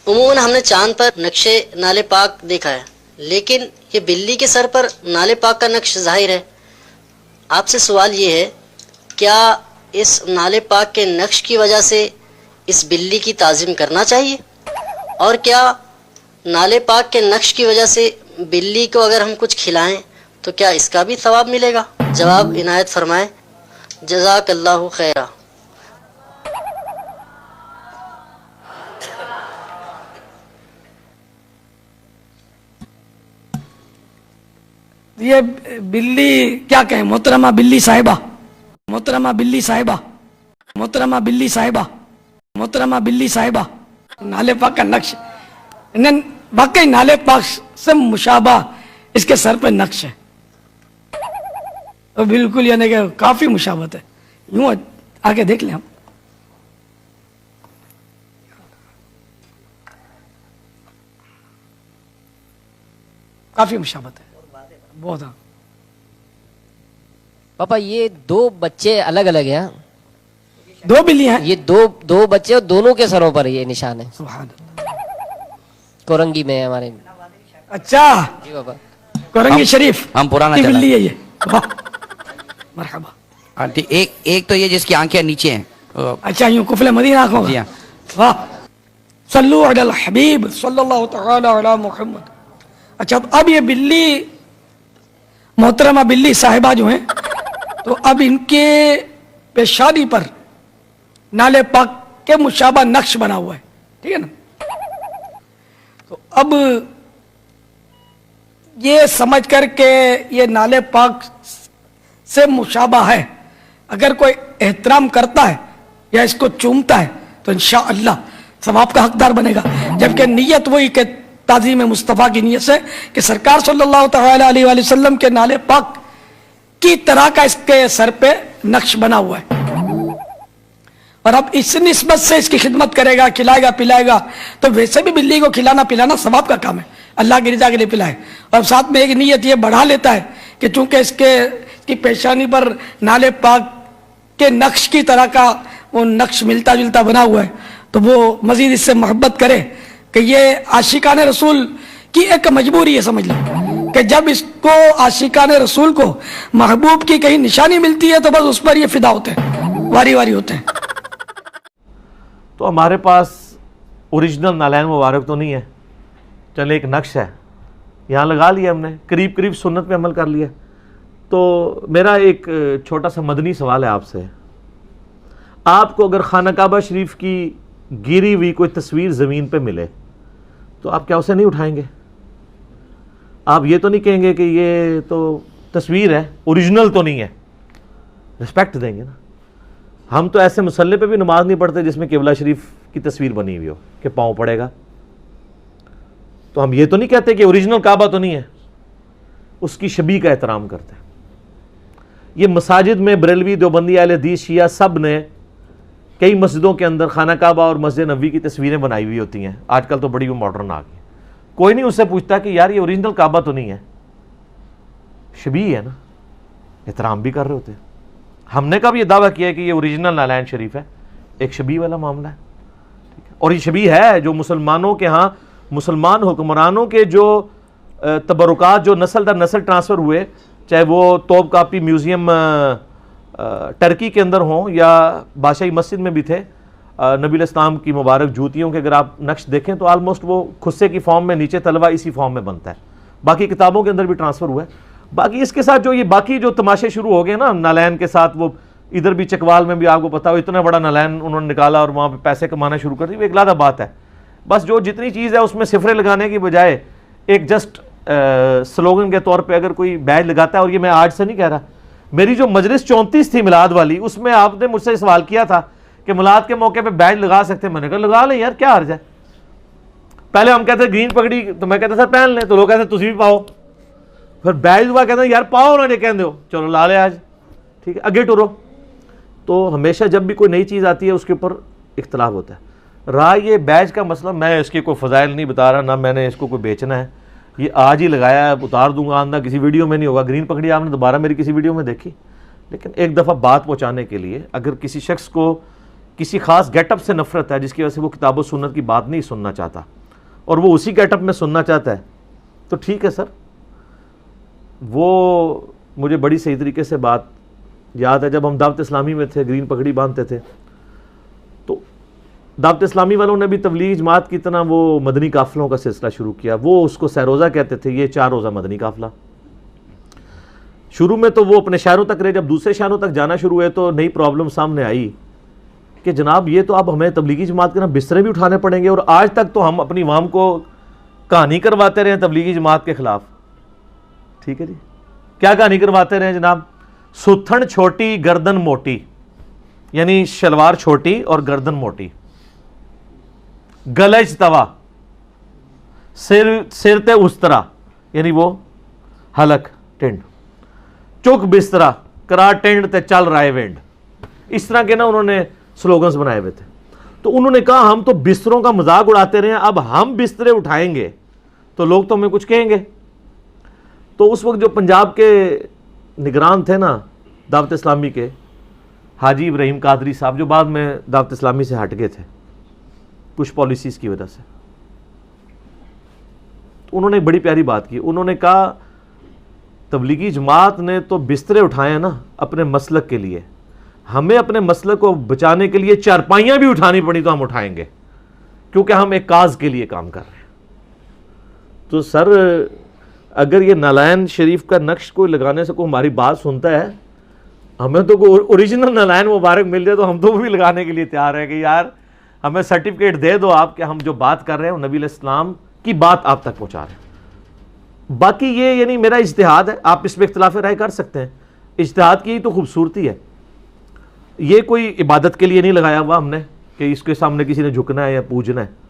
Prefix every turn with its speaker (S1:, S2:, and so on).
S1: عموماً ہم نے چاند پر نقشے نالے پاک دیکھا ہے، لیکن یہ بلی کے سر پر نالے پاک کا نقش ظاہر ہے۔ آپ سے سوال یہ ہے، کیا اس نالے پاک کے نقش کی وجہ سے اس بلی کی تعظیم کرنا چاہیے؟ اور کیا نالے پاک کے نقش کی وجہ سے بلی کو اگر ہم کچھ کھلائیں تو کیا اس کا بھی ثواب ملے گا؟ جواب عنایت فرمائیں۔ جزاک اللہ خیرہ۔
S2: یہ بلی کیا کہیں، محترمہ بلی صاحبہ، محترمہ بلی صاحبہ، محترمہ بلی صاحبہ، محترمہ بلی صاحبہ، نالے پاک کا نقش واقعی نالے پاک سے مشابہ اس کے سر پہ نقش ہے، تو بالکل یعنی کہ کافی مشابہت ہے۔ یوں آگے دیکھ لیں ہم، کافی مشابہت ہے بہت۔ ہاں
S3: پاپا یہ دو بچے الگ الگ ہیں،
S2: دو بلی ہیں،
S3: یہ دو بچے اور دونوں کے سروں پر یہ نشان ہے،
S2: سبحان اللہ۔
S3: کورنگی میں ہمارے۔
S2: اچھا
S3: جی پاپا،
S2: کورنگی شریف
S4: ہم پرانا
S2: کی
S4: چلا
S2: بلی ہے یہ، واہ مرحبا۔
S4: ایک تو یہ جس کی آنکھیں نیچے ہیں،
S2: اچھا یوں کفل مدینہ آنکھوں
S4: جی
S2: کا،
S4: ہاں۔
S2: واہ، صلو علی الحبیب صلی اللہ تعالی علی محمد۔ اچھا اب یہ بلی محترمہ بلی صاحبہ جو ہیں، تو اب ان کے پیشانی پر نالے پاک کے مشابہ نقش بنا ہوا ہے، ٹھیک ہے نا؟ تو اب یہ سمجھ کر کے یہ نالے پاک سے مشابہ ہے، اگر کوئی احترام کرتا ہے یا اس کو چومتا ہے تو انشاءاللہ ثواب کا حقدار بنے گا، جبکہ نیت وہی کہ تعظیم مصطفیٰ کی نیت سے کہ سرکار صلی اللہ تعالی علیہ وآلہ وسلم کے نالے پاک کی طرح کا اس کے سر پہ نقش بنا ہوا ہے، اور اب اس نسبت سے اس کی خدمت کرے گا، کھلائے گا پلائے گا، تو ویسے بھی بلی کو کھلانا پلانا ثواب کا کام ہے، اللہ کی رضا کے لیے پلائے، اور ساتھ میں ایک نیت یہ بڑھا لیتا ہے کہ چونکہ اس کی پیشانی پر نالے پاک کے نقش کی طرح کا وہ نقش ملتا جلتا بنا ہوا ہے، تو وہ مزید اس سے محبت کرے، کہ یہ عاشقان رسول کی ایک مجبوری ہے، سمجھ لیں کہ جب اس کو عاشقان رسول کو محبوب کی کہیں نشانی ملتی ہے تو بس اس پر یہ فدا ہوتے ہیں، واری واری ہوتے ہیں۔
S5: تو ہمارے پاس اوریجنل نالین مبارک تو نہیں ہے، چلے ایک نقش ہے یہاں لگا لیا ہم نے، قریب قریب سنت پہ عمل کر لیا۔ تو میرا ایک چھوٹا سا مدنی سوال ہے آپ سے، آپ کو اگر خانہ کعبہ شریف کی گری ہوئی کوئی تصویر زمین پہ ملے تو آپ کیا اسے نہیں اٹھائیں گے؟ آپ یہ تو نہیں کہیں گے کہ یہ تو تصویر ہے، اوریجنل تو نہیں ہے، رسپیکٹ دیں گے نا۔ ہم تو ایسے مصلی پہ بھی نماز نہیں پڑھتے جس میں قبلہ شریف کی تصویر بنی ہوئی ہو کہ پاؤں پڑے گا، تو ہم یہ تو نہیں کہتے کہ اوریجنل کعبہ تو نہیں ہے، اس کی شبیہ کا احترام کرتے ہیں۔ یہ مساجد میں بریلوی، دیوبندی، اہل حدیث، شیعہ سب نے کئی مسجدوں کے اندر خانہ کعبہ اور مسجد نبوی کی تصویریں بنائی ہوئی ہوتی ہیں، آج کل تو بڑی وہ ماڈرن آ گئی، کوئی نہیں اس سے پوچھتا کہ یار یہ اوریجنل کعبہ تو نہیں ہے، شبیہ ہے نا، احترام بھی کر رہے ہوتے ہیں۔ ہم نے کب یہ دعویٰ کیا ہے کہ یہ اوریجنل نالین شریف ہے؟ ایک شبیہ والا معاملہ ہے، اور یہ شبیہ ہے جو مسلمانوں کے ہاں مسلمان حکمرانوں کے جو تبرکات جو نسل در نسل ٹرانسفر ہوئے، چاہے وہ توپ کاپی میوزیم ٹرکی کے اندر ہوں یا بادشاہی مسجد میں بھی تھے، نبی الاسلام کی مبارک جوتیوں کے اگر آپ نقش دیکھیں تو آلموسٹ وہ خصے کی فارم میں، نیچے تلوہ اسی فارم میں بنتا ہے، باقی کتابوں کے اندر بھی ٹرانسفر ہوا ہے۔ باقی اس کے ساتھ جو یہ باقی جو تماشے شروع ہو گئے نا نالین کے ساتھ، وہ ادھر بھی چکوال میں بھی آپ کو پتا ہو اتنا بڑا نالین انہوں نے نکالا اور وہاں پہ پیسے کمانا شروع کر دی، وہ ایک علیحدہ بات ہے۔ بس جو جتنی چیز ہے اس میں صفرے لگانے کی بجائے ایک جسٹ سلوگن کے طور پہ اگر کوئی بیج لگاتا ہے، اور یہ میں آج سے نہیں کہہ رہا، میری جو مجلس 34 تھی میلاد والی، اس میں آپ نے مجھ سے سوال کیا تھا کہ میلاد کے موقع پہ بیج لگا سکتے ہیں، میں نے کہا لگا لیں یار، کیا حرج ہے۔ پہلے ہم کہتے گرین پگڑی تو میں کہتا تھا پہن لیں، تو لوگ کہتے تجھ بھی پاؤ، پھر بیج ہوا کہتے ہیں یار پاؤ نہ کہتے ہو، چلو لا لے آج، ٹھیک ہے اگے ٹورو۔ تو ہمیشہ جب بھی کوئی نئی چیز آتی ہے اس کے اوپر اختلاف ہوتا ہے۔ رہا یہ بیج کا مسئلہ، میں اس کے کوئی فضائل نہیں بتا رہا، نہ میں نے اس کو کوئی بیچنا ہے، یہ آج ہی لگایا ہے، اتار دوں گا، آندہ کسی ویڈیو میں نہیں ہوگا۔ گرین پگڑی آپ نے دوبارہ میری کسی ویڈیو میں دیکھی، لیکن ایک دفعہ بات پہنچانے کے لیے اگر کسی شخص کو کسی خاص گیٹ اپ سے نفرت ہے جس کی وجہ سے وہ کتاب و سنت کی بات نہیں سننا چاہتا، اور وہ اسی گیٹ اپ میں سننا چاہتا ہے تو ٹھیک ہے سر. وہ مجھے بڑی صحیح طریقے سے بات یاد ہے, جب ہم دعوت اسلامی میں تھے, گرین پگڑی باندھتے تھے, تو دعوت اسلامی والوں نے بھی تبلیغ جماعت کی طرح وہ مدنی قافلوں کا سلسلہ شروع کیا. وہ اس کو سیروزہ کہتے تھے, یہ 4 روزہ مدنی قافلہ. شروع میں تو وہ اپنے شہروں تک رہے, جب دوسرے شہروں تک جانا شروع ہوئے تو نئی پرابلم سامنے آئی کہ جناب یہ تو اب ہمیں تبلیغی جماعت کے نا بسترے بھی اٹھانے پڑیں گے, اور آج تک تو ہم اپنی عوام کو کہانی کرواتے رہے ہیں تبلیغی جماعت کے خلاف. ٹھیک ہے جی, کیا کہانی کرواتے رہے ہیں جناب؟ ستھن چھوٹی گردن موٹی, یعنی شلوار چھوٹی اور گردن موٹی, گلج توا, سر تے استرا یعنی وہ حلق ٹینڈ, چک بسترا کرا ٹینڈ تے چل رائے وینڈ. اس طرح کے نا انہوں نے سلوگنز بنائے ہوئے تھے. تو انہوں نے کہا ہم تو بستروں کا مذاق اڑاتے رہے ہیں, اب ہم بسترے اٹھائیں گے تو لوگ تو ہمیں کچھ کہیں گے. تو اس وقت جو پنجاب کے نگران تھے نا دعوت اسلامی کے, حاجی ابراہیم قادری صاحب, جو بعد میں دعوت اسلامی سے ہٹ گئے تھے کچھ پالیسیز کی وجہ سے, تو انہوں نے بڑی پیاری بات کی. انہوں نے کہا تبلیغی جماعت نے تو بسترے اٹھائے ہیں نا اپنے مسلک کے لیے, ہمیں اپنے مسلک کو بچانے کے لیے چارپائیاں بھی اٹھانی پڑی تو ہم اٹھائیں گے, کیونکہ ہم ایک کاز کے لیے کام کر رہے ہیں. تو سر اگر یہ نالائن شریف کا نقش کوئی لگانے سے کوئی ہماری بات سنتا ہے, ہمیں تو کوئی اوریجنل نالائن مبارک مل جائے تو ہم تو وہ بھی لگانے کے لیے تیار ہیں کہ یار ہمیں سرٹیفکیٹ دے دو آپ کہ ہم جو بات کر رہے ہیں وہ نبی علیہ السلام کی بات آپ تک پہنچا رہے ہیں. باقی یہ یعنی میرا اجتہاد ہے, آپ اس میں اختلاف رائے کر سکتے ہیں. اجتہاد کی تو خوبصورتی ہے, یہ کوئی عبادت کے لیے نہیں لگایا ہوا ہم نے کہ اس کے سامنے کسی نے جھکنا ہے یا پوجنا ہے.